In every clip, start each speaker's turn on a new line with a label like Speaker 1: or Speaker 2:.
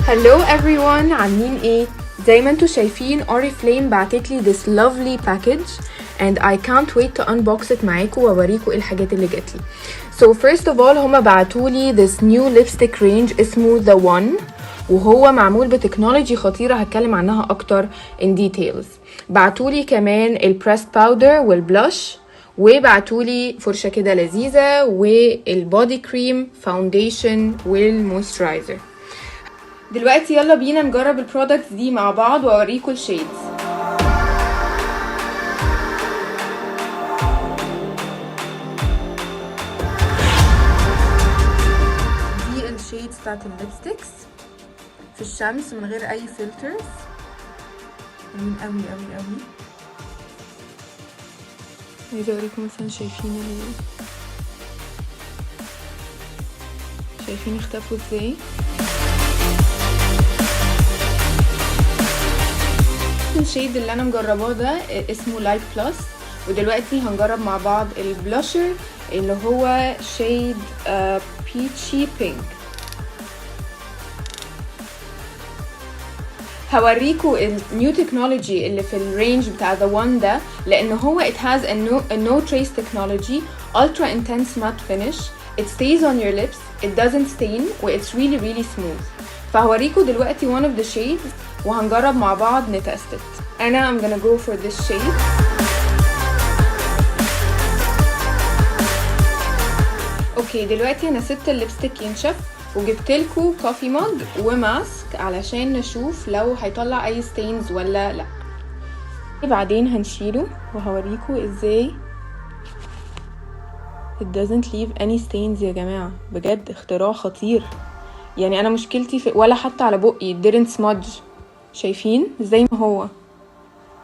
Speaker 1: Hello everyone، عاملين ايه؟ زي ما انتوا شايفين Oriflame بعتتلي this lovely package and I can't wait to unbox it معاكم واوريكم ايه الحاجات اللي جاتلي. So first of all هما بعتولي this new lipstick range اسمه The One، وهو معمول بتكنولوجي خطيرة هتكلم عنها اكتر in details. بعتولي كمان البريست باودر والبلاش، وبعتولي فرشة كده لذيذة والبودي كريم فاونديشن والمويسترايزر. دلوقتي يلا بينا نجرب البرودكتس دي مع بعض واوريكم الشيدز. دي الشيدز بتاعت الليبستكس في الشمس من غير اي فلترز، حلوين قوي قوي قوي. عايزه اوريكم مثلا شايفين اختفوا ازاي. الشيد اللي انا مجرباه ده اسمه لايت بلس، ودلوقتي هنجرب مع بعض البلاشر اللي هو شيد بيتشي بينك. هوريكم النيو تكنولوجي اللي في الرينج بتاع ذا وان ده، لان هو it has a no trace technology, ultra intense matte finish, it stays on your lips, it doesn't stain, و it's really smooth. فهوريكم دلوقتي one of the shades وهنجرب مع بعض نتست. انا I'm gonna go for this shade. اوكي دلوقتي انا سبت الليبستيك ينشف وجبتلكوا كوفي مج وماسك علشان نشوف لو هيطلع اي ستينز ولا لا. بعدين هنشيله وهوريكوا ازاي it doesn't leave any stains يا جماعة. بجد اختراع خطير، يعني انا مشكلتي في ولا حتى على بقي didn't smudge. شايفين زي ما هو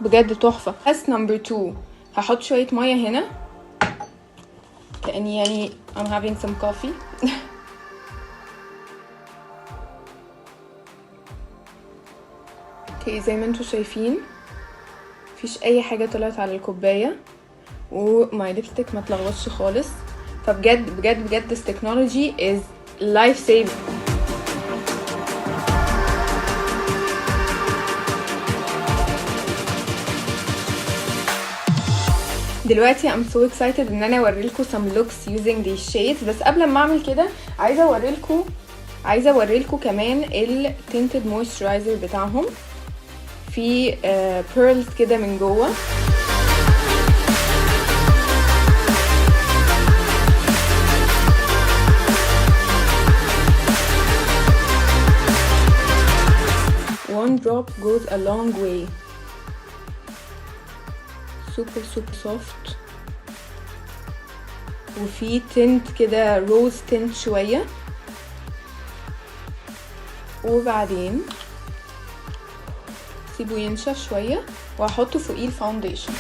Speaker 1: بجد تحفة. بس نمبر 2 هحط شوية مية هنا كأني يعني I'm having some coffee. اوكي زي ما انتوا شايفين مفيش اي حاجة طلعت على الكوباية وماي ليبستيك ما تلغوصش خالص. فبجد بجد بجد this technology is life saving. دلوقتي I'm so excited ان انا اوريلكم some looks using these shades. بس قبل ما اعمل كده عايزه اوريلكم كمان ال tinted moisturizer بتاعهم في pearls كده من جوه. one drop goes a long way. super soft وفي تنت كده روز تنت شوية. وبعدين سيبه ينشف شوية وهحطه فوقيه الفاونديشن.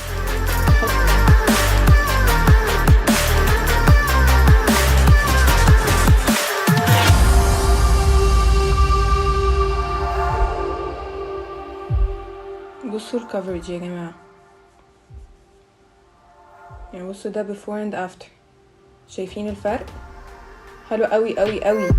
Speaker 1: بصوا الكفرج يا جماعة، يعني بصوا ده before and after. شايفين الفرق؟ حلو قوي قوي قوي.